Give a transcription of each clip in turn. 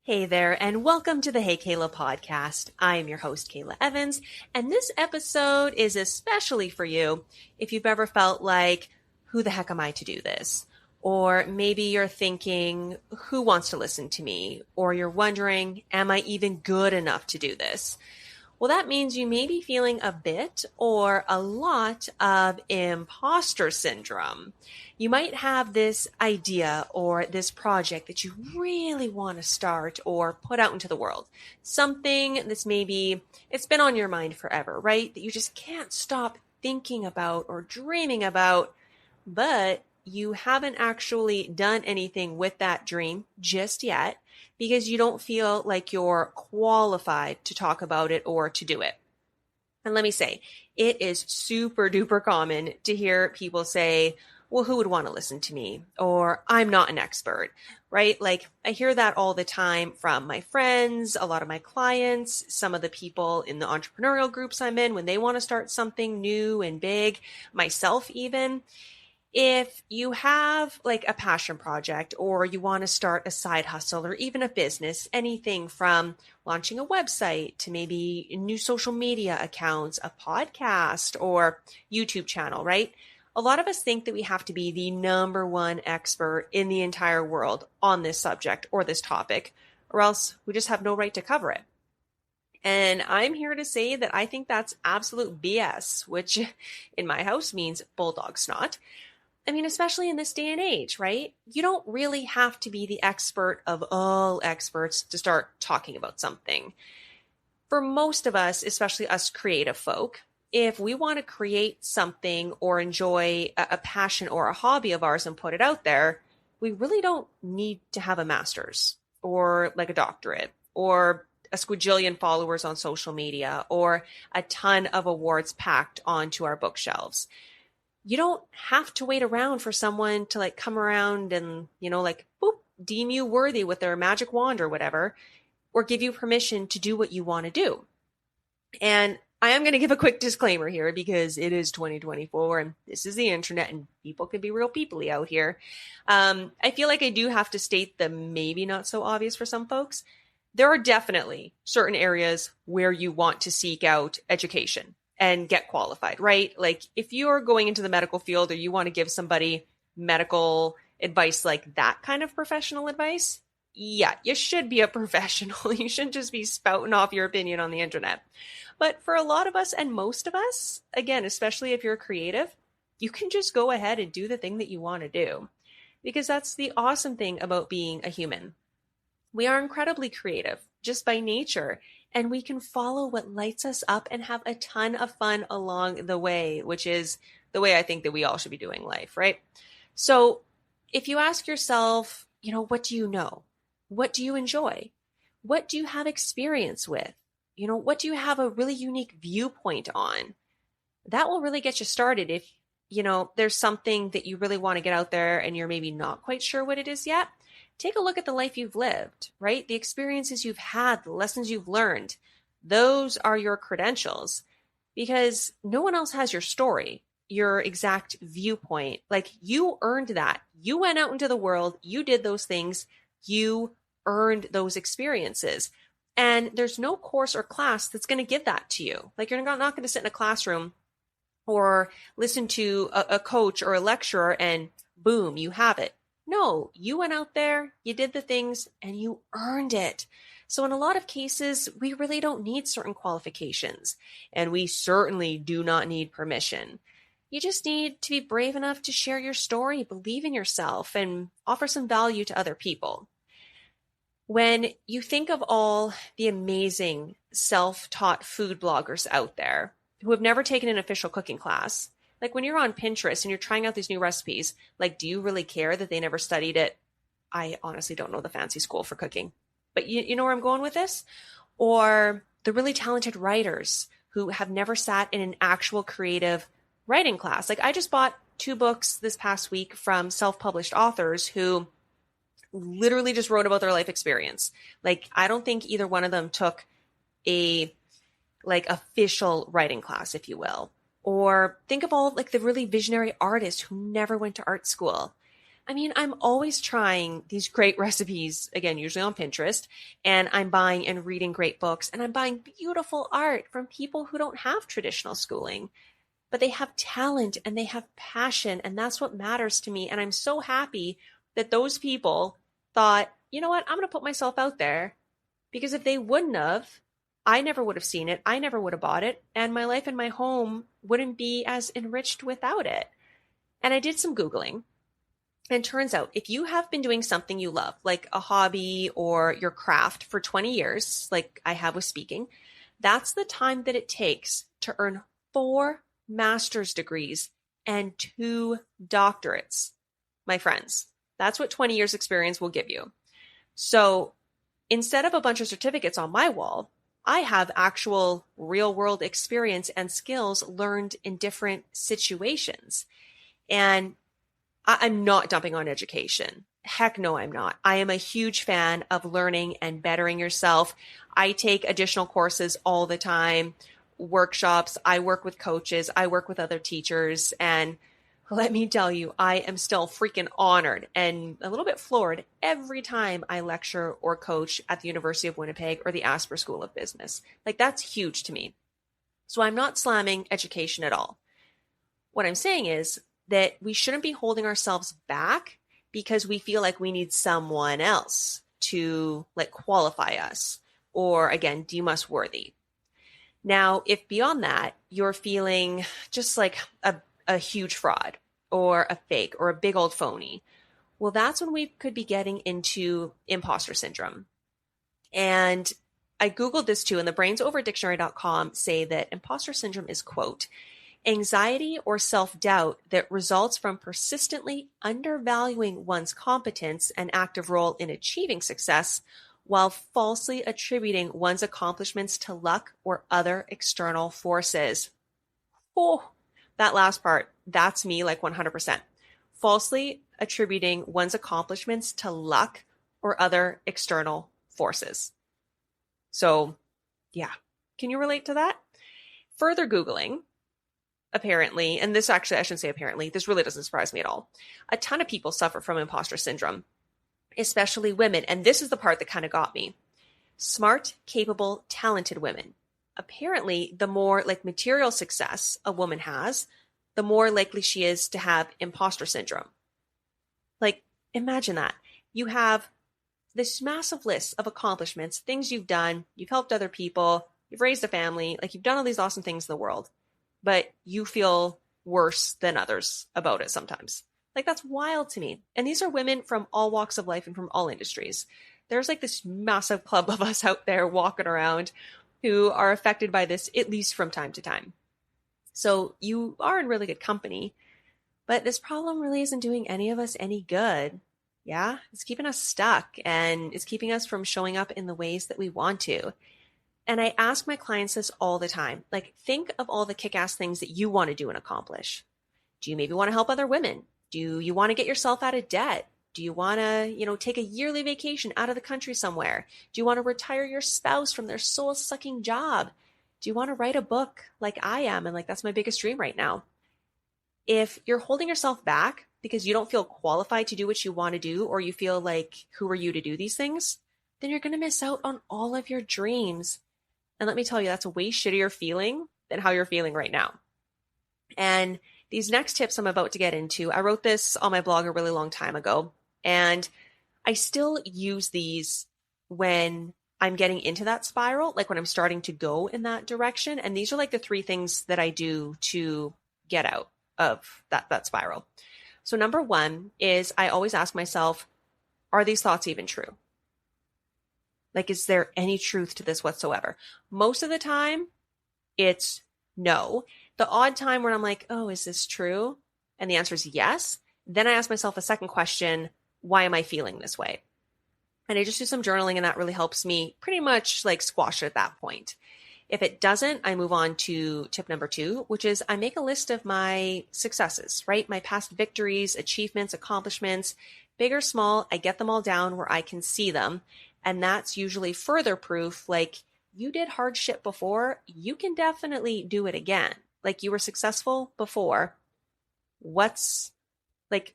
Hey there, and welcome to the Hey Kahla Podcast. I am your host, Kayla Evans, and this episode is especially for you if you've ever felt like, who the heck am I to do this? Or maybe you're thinking, who wants to listen to me? Or you're wondering, am I even good enough to do this? Well, that means you may be feeling a bit or a lot of imposter syndrome. You might have this idea or this project that you really want to start or put out into the world. Something that's maybe, it's been on your mind forever, right? That you just can't stop thinking about or dreaming about, but you haven't actually done anything with that dream just yet because you don't feel like you're qualified to talk about it or to do it. And let me say, it is super duper common to hear people say, well, who would want to listen to me? Or I'm not an expert, right? Like I hear that all the time from my friends, a lot of my clients, some of the people in the entrepreneurial groups I'm in when they want to start something new and big, myself even. If you have like a passion project or you want to start a side hustle or even a business, anything from launching a website to maybe new social media accounts, a podcast or YouTube channel, right? A lot of us think that we have to be the number one expert in the entire world on this subject or this topic, or else we just have no right to cover it. And I'm here to say that I think that's absolute BS, which in my house means bulldog snot. I mean, especially in this day and age, right? You don't really have to be the expert of all experts to start talking about something. For most of us, especially us creative folk, if we want to create something or enjoy a passion or a hobby of ours and put it out there, we really don't need to have a master's or like a doctorate or a squajillion followers on social media or a ton of awards packed onto our bookshelves. You don't have to wait around for someone to like come around and, like, boop, deem you worthy with their magic wand or whatever, or give you permission to do what you want to do. And I am going to give a quick disclaimer here because it is 2024 and this is the internet and people can be real peoply out here. I feel like I do have to state the maybe not so obvious for some folks. There are definitely certain areas where you want to seek out education and get qualified, right? Like if you're going into the medical field or you want to give somebody medical advice, like that kind of professional advice, yeah, you should be a professional. You shouldn't just be spouting off your opinion on the internet. But for a lot of us and most of us, again, especially if you're creative, you can just go ahead and do the thing that you want to do because that's the awesome thing about being a human. We are incredibly creative just by nature. And we can follow what lights us up and have a ton of fun along the way, which is the way I think that we all should be doing life, right? So if you ask yourself, what do you know? What do you enjoy? What do you have experience with? What do you have a really unique viewpoint on? That will really get you started if, there's something that you really want to get out there and you're maybe not quite sure what it is yet. Take a look at the life you've lived, right? The experiences you've had, the lessons you've learned. Those are your credentials because no one else has your story, your exact viewpoint. Like you earned that. You went out into the world. You did those things. You earned those experiences. And there's no course or class that's going to give that to you. Like you're not going to sit in a classroom or listen to a coach or a lecturer and boom, you have it. No, you went out there, you did the things, and you earned it. So in a lot of cases, we really don't need certain qualifications, and we certainly do not need permission. You just need to be brave enough to share your story, believe in yourself, and offer some value to other people. When you think of all the amazing self-taught food bloggers out there who have never taken an official cooking class, like when you're on Pinterest and you're trying out these new recipes, like, do you really care that they never studied it? I honestly don't know the fancy school for cooking, but you know where I'm going with this? Or the really talented writers who have never sat in an actual creative writing class. Like I just bought 2 books this past week from self-published authors who literally just wrote about their life experience. Like I don't think either one of them took a official writing class, if you will. Or think of all like the really visionary artists who never went to art school. I mean, I'm always trying these great recipes, again, usually on Pinterest, and I'm buying and reading great books, and I'm buying beautiful art from people who don't have traditional schooling, but they have talent and they have passion, and that's what matters to me. And I'm so happy that those people thought, you know what, I'm going to put myself out there, because if they wouldn't have, I never would have seen it. I never would have bought it. And my life and my home wouldn't be as enriched without it. And I did some Googling. And turns out if you have been doing something you love, like a hobby or your craft for 20 years, like I have with speaking, that's the time that it takes to earn 4 master's degrees and 2 doctorates. My friends, that's what 20 years experience will give you. So instead of a bunch of certificates on my wall, I have actual real world experience and skills learned in different situations. And I'm not dumping on education. Heck no, I'm not. I am a huge fan of learning and bettering yourself. I take additional courses all the time, workshops. I work with coaches. I work with other teachers. And let me tell you, I am still freaking honored and a little bit floored every time I lecture or coach at the University of Winnipeg or the Asper School of Business. Like, that's huge to me. So I'm not slamming education at all. What I'm saying is that we shouldn't be holding ourselves back because we feel like we need someone else to like qualify us or, again, deem us worthy. Now, if beyond that, you're feeling just like a huge fraud or a fake or a big old phony, well, that's when we could be getting into imposter syndrome. And I Googled this too, and the brainsover.dictionary.com say that imposter syndrome is, quote, anxiety or self-doubt that results from persistently undervaluing one's competence and active role in achieving success while falsely attributing one's accomplishments to luck or other external forces. Oh, that last part, that's me like 100%. Falsely attributing one's accomplishments to luck or other external forces. So, yeah. Can you relate to that? Further Googling, apparently, and this actually, I shouldn't say apparently, this really doesn't surprise me at all. A ton of people suffer from imposter syndrome, especially women. And this is the part that kind of got me. Smart, capable, talented women. Apparently, the more like material success a woman has, the more likely she is to have imposter syndrome. Like, imagine that. You have this massive list of accomplishments, things you've done, you've helped other people, you've raised a family, like you've done all these awesome things in the world, but you feel worse than others about it sometimes. Like, that's wild to me. And these are women from all walks of life and from all industries. There's like this massive club of us out there walking around who are affected by this, at least from time to time. So you are in really good company, but this problem really isn't doing any of us any good. Yeah, it's keeping us stuck and it's keeping us from showing up in the ways that we want to. And I ask my clients this all the time. Like, think of all the kick-ass things that you want to do and accomplish. Do you maybe want to help other women? Do you want to get yourself out of debt? Do you want to, take a yearly vacation out of the country somewhere? Do you want to retire your spouse from their soul-sucking job? Do you want to write a book like I am? And like, that's my biggest dream right now. If you're holding yourself back because you don't feel qualified to do what you want to do, or you feel like, who are you to do these things? Then you're going to miss out on all of your dreams. And let me tell you, that's a way shittier feeling than how you're feeling right now. And these next tips I'm about to get into, I wrote this on my blog a really long time ago, and I still use these when I'm getting into that spiral, like when I'm starting to go in that direction. And these are like the 3 things that I do to get out of that spiral. So number 1 is I always ask myself, are these thoughts even true? Like, is there any truth to this whatsoever? Most of the time, it's no. The odd time where I'm like, oh, is this true? And the answer is yes. Then I ask myself a second question, why am I feeling this way? And I just do some journaling, and that really helps me pretty much like squash it at that point. If it doesn't, I move on to tip number 2, which is I make a list of my successes, right? My past victories, achievements, accomplishments, big or small. I get them all down where I can see them. And that's usually further proof, like, you did hard shit before, you can definitely do it again. Like, you were successful before. What's like,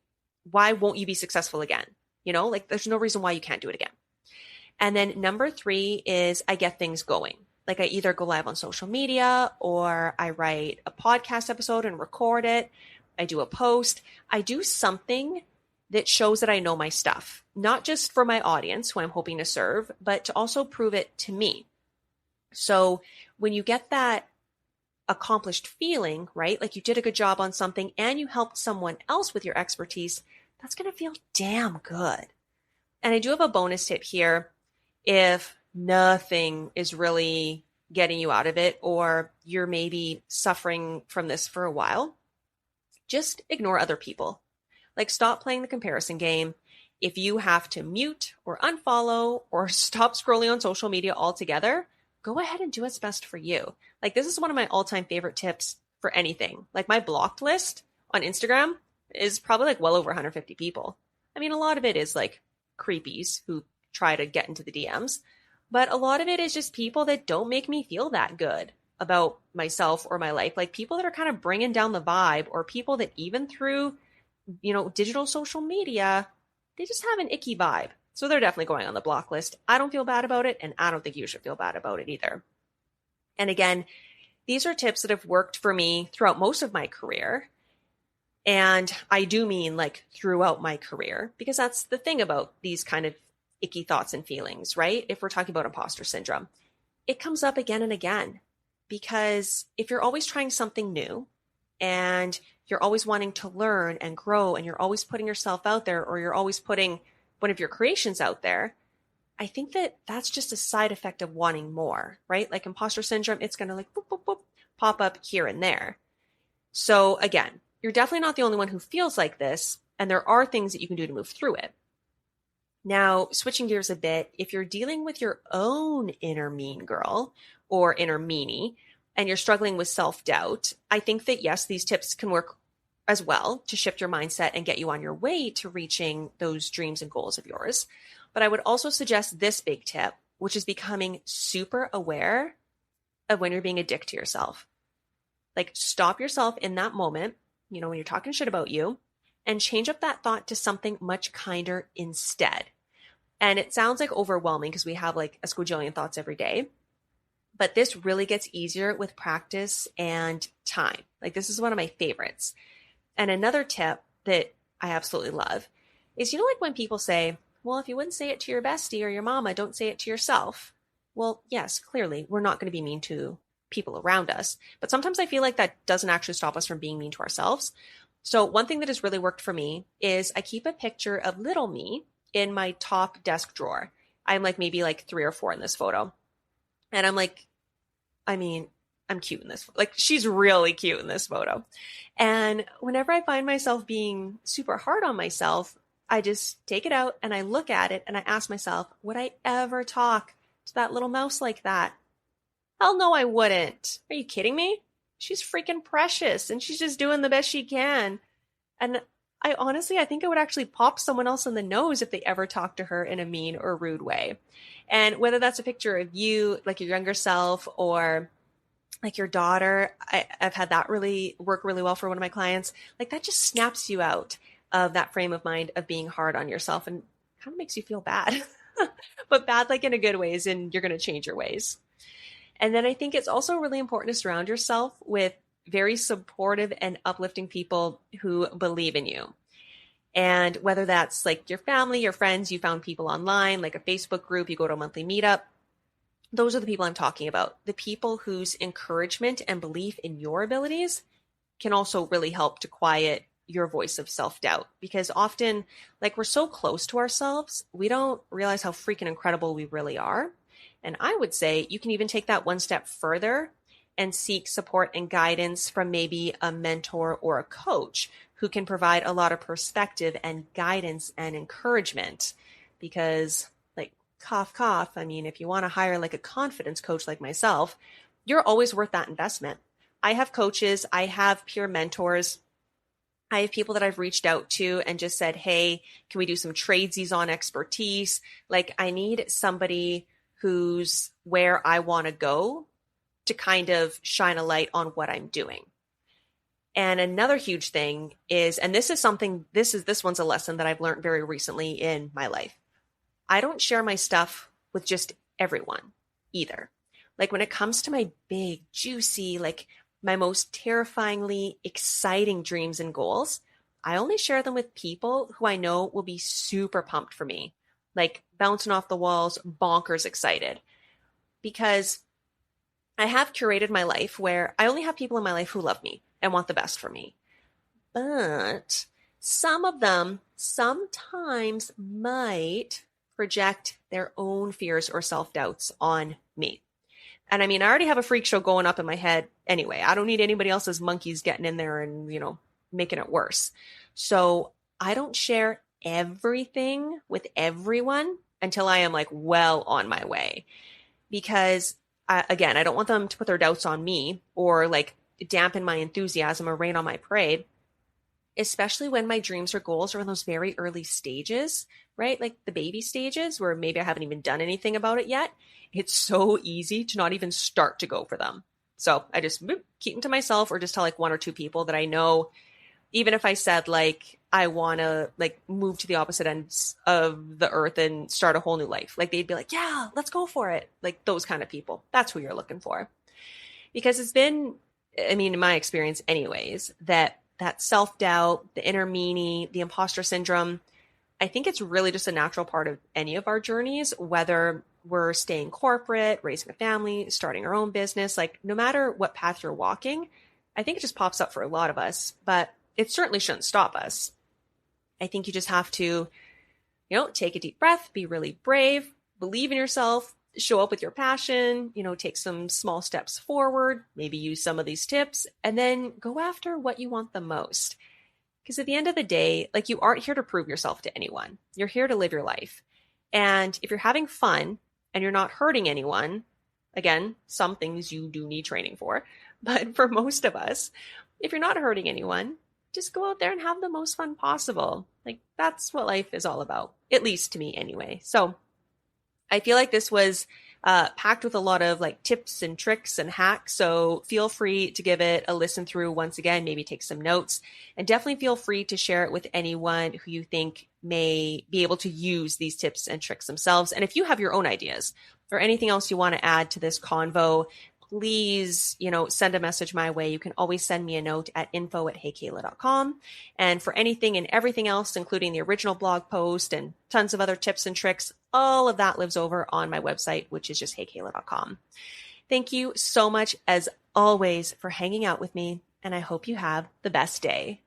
why won't you be successful again? Like there's no reason why you can't do it again. And then number 3 is I get things going. Like I either go live on social media or I write a podcast episode and record it. I do a post. I do something that shows that I know my stuff, not just for my audience who I'm hoping to serve, but to also prove it to me. So when you get that accomplished feeling, right? Like you did a good job on something and you helped someone else with your expertise, that's going to feel damn good. And I do have a bonus tip here. If nothing is really getting you out of it, or you're maybe suffering from this for a while, just ignore other people. Like stop playing the comparison game. If you have to mute or unfollow or stop scrolling on social media altogether, go ahead and do what's best for you. Like this is one of my all-time favorite tips for anything. Like my blocked list on Instagram is probably like well over 150 people. I mean, a lot of it is like creepies who try to get into the DMs, but a lot of it is just people that don't make me feel that good about myself or my life. Like people that are kind of bringing down the vibe, or people that even through, digital social media, they just have an icky vibe. So they're definitely going on the block list. I don't feel bad about it, and I don't think you should feel bad about it either. And again, these are tips that have worked for me throughout most of my career. And I do mean like throughout my career, because that's the thing about these kind of icky thoughts and feelings, right? If we're talking about imposter syndrome, it comes up again and again, because if you're always trying something new and you're always wanting to learn and grow, and you're always putting yourself out there, or you're always putting one of your creations out there, I think that that's just a side effect of wanting more, right? Like imposter syndrome, it's going to like boop, boop, boop, pop up here and there. So again, you're definitely not the only one who feels like this, and there are things that you can do to move through it. Now, switching gears a bit, if you're dealing with your own inner mean girl or inner meanie, and you're struggling with self-doubt, I think that yes, these tips can work as well to shift your mindset and get you on your way to reaching those dreams and goals of yours. But I would also suggest this big tip, which is becoming super aware of when you're being a dick to yourself. Like stop yourself in that moment, when you're talking shit about you, and change up that thought to something much kinder instead. And it sounds like overwhelming because we have like a squajillion thoughts every day, but this really gets easier with practice and time. Like this is one of my favorites. And another tip that I absolutely love is, like when people say, well, if you wouldn't say it to your bestie or your mama, don't say it to yourself. Well, yes, clearly we're not going to be mean to people around us, but sometimes I feel like that doesn't actually stop us from being mean to ourselves. So one thing that has really worked for me is I keep a picture of little me in my top desk drawer. I'm like maybe like 3 or 4 in this photo. And I'm like, I'm cute in this. Like she's really cute in this photo. And whenever I find myself being super hard on myself, I just take it out and I look at it and I ask myself, would I ever talk to that little mouse like that? Hell no, I wouldn't. Are you kidding me? She's freaking precious and she's just doing the best she can. And I think it would actually pop someone else in the nose if they ever talk to her in a mean or rude way. And whether that's a picture of you, like your younger self, or like your daughter, I've had that really work really well for one of my clients. Like that just snaps you out of that frame of mind of being hard on yourself and kind of makes you feel bad, but bad like in a good ways, and you're going to change your ways. And then I think it's also really important to surround yourself with very supportive and uplifting people who believe in you. And whether that's like your family, your friends, you found people online, like a Facebook group, you go to a monthly meetup. Those are the people I'm talking about. The people whose encouragement and belief in your abilities can also really help to quiet your voice of self-doubt. Because often, like we're so close to ourselves, we don't realize how freaking incredible we really are. And I would say you can even take that one step further and seek support and guidance from maybe a mentor or a coach who can provide a lot of perspective and guidance and encouragement. Because like cough, cough, if you want to hire like a confidence coach like myself, you're always worth that investment. I have coaches, I have peer mentors, I have people that I've reached out to and just said, hey, can we do some tradesies on expertise? Like I need somebody who's where I want to go to kind of shine a light on what I'm doing. And another huge thing is, and this one's a lesson that I've learned very recently in my life. I don't share my stuff with just everyone either. Like when it comes to my big, juicy, like my most terrifyingly exciting dreams and goals, I only share them with people who I know will be super pumped for me, like bouncing off the walls, bonkers excited. Because I have curated my life where I only have people in my life who love me and want the best for me. But some of them sometimes might project their own fears or self-doubts on me. And I mean, I already have a freak show going up in my head anyway. I don't need anybody else's monkeys getting in there and, making it worse. So I don't share everything with everyone until I am like well on my way. Because again, I don't want them to put their doubts on me or like dampen my enthusiasm or rain on my parade, especially when my dreams or goals are in those very early stages, right? Like the baby stages where maybe I haven't even done anything about it yet. It's so easy to not even start to go for them. So I just keep them to myself or just tell like one or two people that I know, even if I said like, I want to like move to the opposite ends of the earth and start a whole new life. Like they'd be like, yeah, let's go for it. Like those kind of people. That's who you're looking for. Because it's been, I mean, in my experience anyways, that self-doubt, the inner meanie, the imposter syndrome, I think it's really just a natural part of any of our journeys, whether we're staying corporate, raising a family, starting our own business, like no matter what path you're walking, I think it just pops up for a lot of us, but it certainly shouldn't stop us. I think you just have to, take a deep breath, be really brave, believe in yourself, show up with your passion, take some small steps forward, maybe use some of these tips, and then go after what you want the most. Because at the end of the day, like you aren't here to prove yourself to anyone. You're here to live your life. And if you're having fun and you're not hurting anyone, again, some things you do need training for, but for most of us, if you're not hurting anyone, just go out there and have the most fun possible. Like that's what life is all about, at least to me anyway. So I feel like this was packed with a lot of like tips and tricks and hacks. So feel free to give it a listen through once again, maybe take some notes, and definitely feel free to share it with anyone who you think may be able to use these tips and tricks themselves. And if you have your own ideas or anything else you want to add to this convo, please, send a message my way. You can always send me a note at info@heykahla.com. And for anything and everything else, including the original blog post and tons of other tips and tricks, all of that lives over on my website, which is just heykahla.com. Thank you so much, as always, for hanging out with me, and I hope you have the best day.